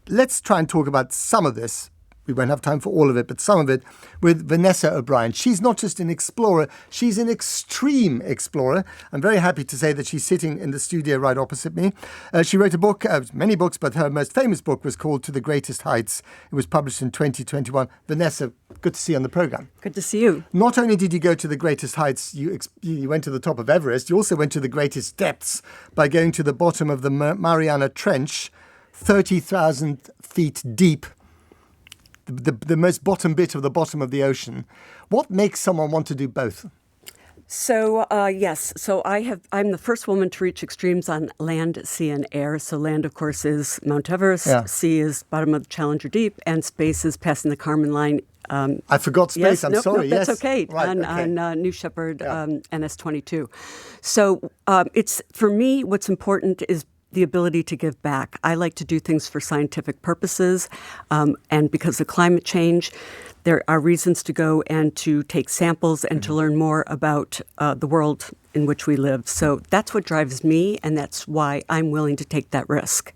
let's try and talk about some of this. We won't have time for all of it, but some of it with Vanessa O'Brien. She's not just an explorer, she's an extreme explorer. I'm very happy to say that she's sitting in the studio right opposite me. She wrote a book, many books, but her most famous book was called To the Greatest Heights. It was published in 2021. Vanessa, good to see you on the program. Good to see you. Not only did you go to the greatest heights, you went to the top of Everest, you also went to the greatest depths by going to the bottom of the Mariana Trench, 30,000 feet deep. The most bottom bit of the bottom of the ocean. What makes someone want to do both? So, yes. So I'm the first woman to reach extremes on land, sea, and air. So land, of course, is Mount Everest. Yeah. Sea is bottom of Challenger Deep. And space is passing the Kármán line. I forgot space. Yes, sorry. That's yes. okay. Right, on New Shepard NS-22. So it's for me, what's important is the ability to give back. I like to do things for scientific purposes, and because of climate change, there are reasons to go and to take samples and to learn more about the world in which we live. So that's what drives me, and that's why I'm willing to take that risk.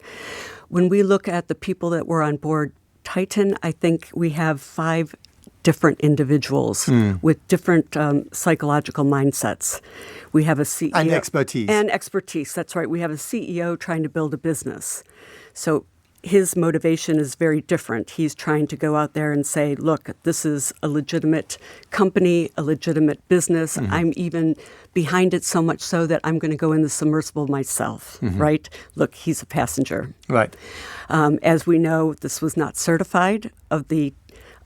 When we look at the people that were on board Titan, I think we have 5 different individuals with different psychological mindsets. We have a CEO. And expertise. And expertise, that's right. We have a CEO trying to build a business. So his motivation is very different. He's trying to go out there and say, look, this is a legitimate company, a legitimate business. I'm even behind it so much so that I'm going to go in the submersible myself, right? Look, he's a passenger. Right. As we know, this was not certified. Of the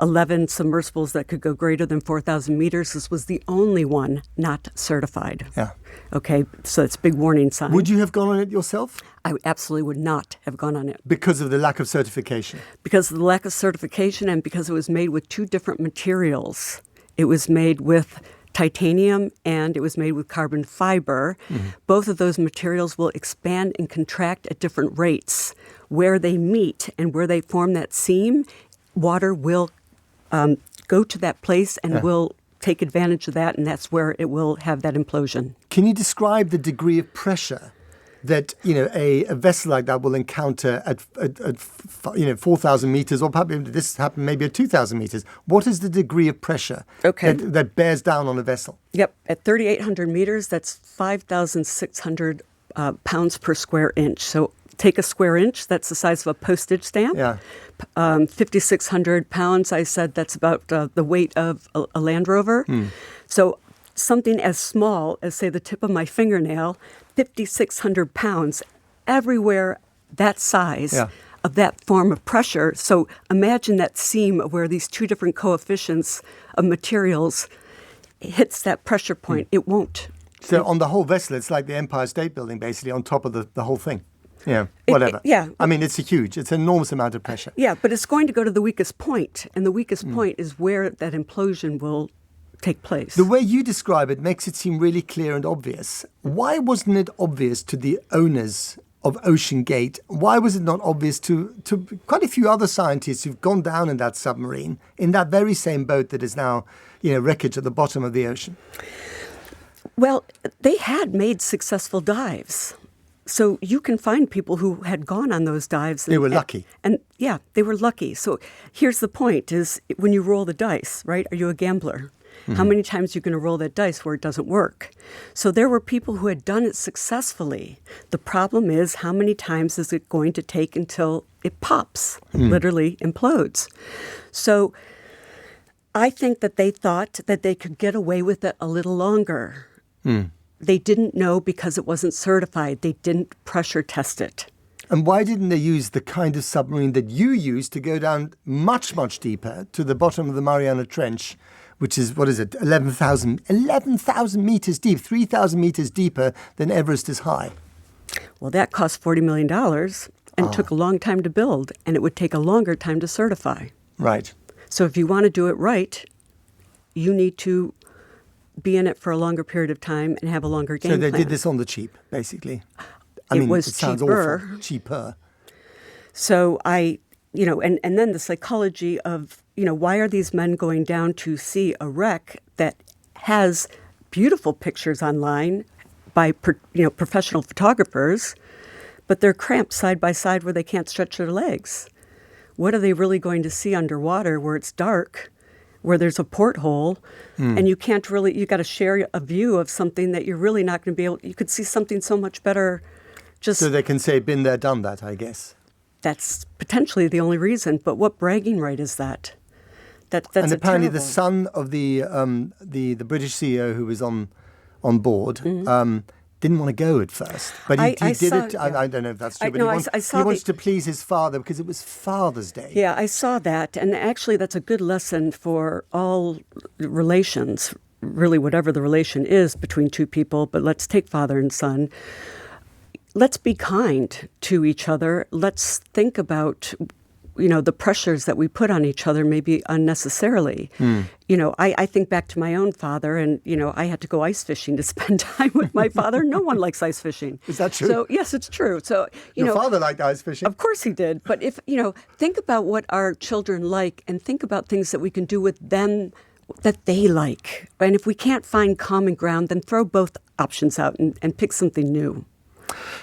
11 submersibles that could go greater than 4,000 meters, this was the only one not certified. Yeah. Okay, so it's a big warning sign. Would you have gone on it yourself? I absolutely would not have gone on it. Because of the lack of certification? Because of the lack of certification and because it was made with 2 different materials. It was made with titanium and it was made with carbon fiber. Both of those materials will expand and contract at different rates. Where they meet and where they form that seam, water will go to that place and will take advantage of that, and that's where it will have that implosion. Can you describe the degree of pressure that a vessel like that will encounter at 4,000 meters, or probably this happened maybe at 2,000 meters? What is the degree of pressure that bears down on a vessel? Yep, at 3,800 meters, that's 5,600 pounds per square inch. So take a square inch, that's the size of a postage stamp. Yeah. 5,600 pounds, I said that's about the weight of a Land Rover. So something as small as, say, the tip of my fingernail, 5,600 pounds, everywhere that size of that form of pressure. So imagine that seam where these 2 different coefficients of materials hits that pressure point. It won't. So on the whole vessel, it's like the Empire State Building, basically, on top of the whole thing. Yeah, whatever. I mean, it's an enormous amount of pressure. Yeah, but it's going to go to the weakest point, and the weakest point is where that implosion will take place. The way you describe it makes it seem really clear and obvious. Why wasn't it obvious to the owners of OceanGate? Why was it not obvious to quite a few other scientists who've gone down in that submarine, in that very same boat that is now, wreckage at the bottom of the ocean? Well, they had made successful dives. So you can find people who had gone on those dives. They were lucky. And yeah, they were lucky. So here's the point is when you roll the dice, right? Are you a gambler? How many times are you going to roll that dice where it doesn't work? So there were people who had done it successfully. The problem is how many times is it going to take until it pops, literally implodes? So I think that they thought that they could get away with it a little longer. They didn't know because it wasn't certified. They didn't pressure test it. And why didn't they use the kind of submarine that you used to go down much, much deeper to the bottom of the Mariana Trench, which is, 11,000 meters deep, 3,000 meters deeper than Everest is high? Well, that cost $40 million and took a long time to build, and it would take a longer time to certify. Right. So if you want to do it right, you need to be in it for a longer period of time and have a longer game plan. So they did this on the cheap, basically. It sounds cheaper. Awful. Cheaper. So and then the psychology of, why are these men going down to see a wreck that has beautiful pictures online by, professional photographers, but they're cramped side by side where they can't stretch their legs. what are they really going to see underwater where it's dark, where there's a porthole, and you can't really, you got to share a view of something that you're really not going to be able, you could see something so much better just... So they can say, been there, done that, I guess. That's potentially the only reason, but what bragging right is that? That's and apparently terrible... the son of the British CEO who was on board didn't want to go at first, but he did it. Yeah. I don't know if that's true, but he wants to please his father because it was Father's Day. Yeah, I saw that, and actually that's a good lesson for all relations, really whatever the relation is between two people, but let's take father and son. Let's be kind to each other. Let's think about, the pressures that we put on each other maybe unnecessarily. I think back to my own father, and, I had to go ice fishing to spend time with my father. No one likes ice fishing. Is that true? So, yes, it's true. So, Your father liked ice fishing? Of course he did. But think about what our children like and think about things that we can do with them that they like. And if we can't find common ground, then throw both options out and pick something new.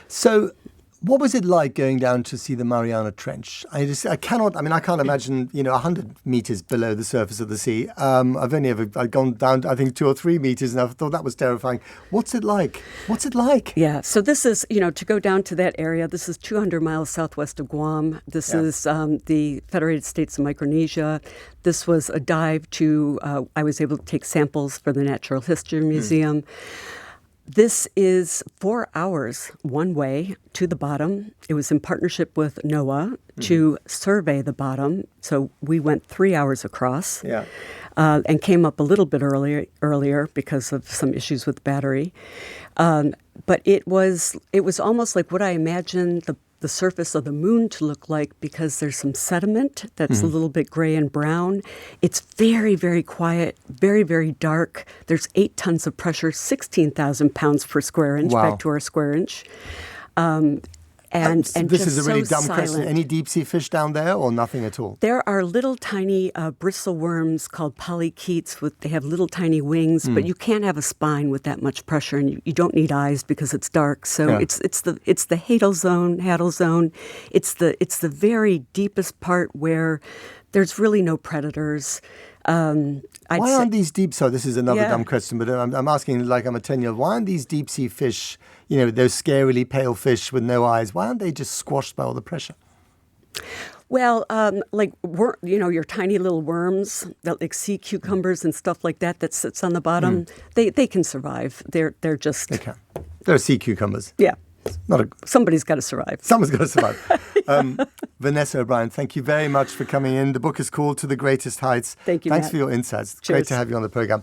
So what was it like going down to see the Mariana Trench? I can't imagine, 100 meters below the surface of the sea. I've gone down, I think, 2 or 3 meters, and I thought that was terrifying. What's it like? Yeah, so this is, to go down to that area, this is 200 miles southwest of Guam. This is the Federated States of Micronesia. This was a dive to, I was able to take samples for the Natural History Museum. This is 4 hours one way to the bottom. It was in partnership with NOAA to survey the bottom. So we went 3 hours across and came up a little bit earlier because of some issues with the battery. But it was almost like what I imagined the surface of the moon to look like, because there's some sediment that's a little bit gray and brown. It's very, very quiet, very, very dark. There's 8 tons of pressure, 16,000 pounds per square inch, back to our square inch. And this is a really so dumb question. silent. Any deep sea fish down there or nothing at all? There are little tiny bristle worms called polychaetes. They have little tiny wings, but you can't have a spine with that much pressure, and you don't need eyes because it's dark. So it's the hadal zone. It's the very deepest part where there's really no predators. Why aren't these deep? So this is another dumb question, but I'm asking like I'm a 10-year-old. Why aren't these deep sea fish, those scarily pale fish with no eyes, why aren't they just squashed by all the pressure? Well, your tiny little worms, like sea cucumbers and stuff like that sits on the bottom. They can survive. They're just... They can. They're sea cucumbers. Yeah. Somebody's got to survive. Someone's got to survive. Vanessa O'Brien, thank you very much for coming in. The book is called To the Greatest Heights. Thank you, Thanks Matt. for your insights. It's Cheers. great to have you on the program.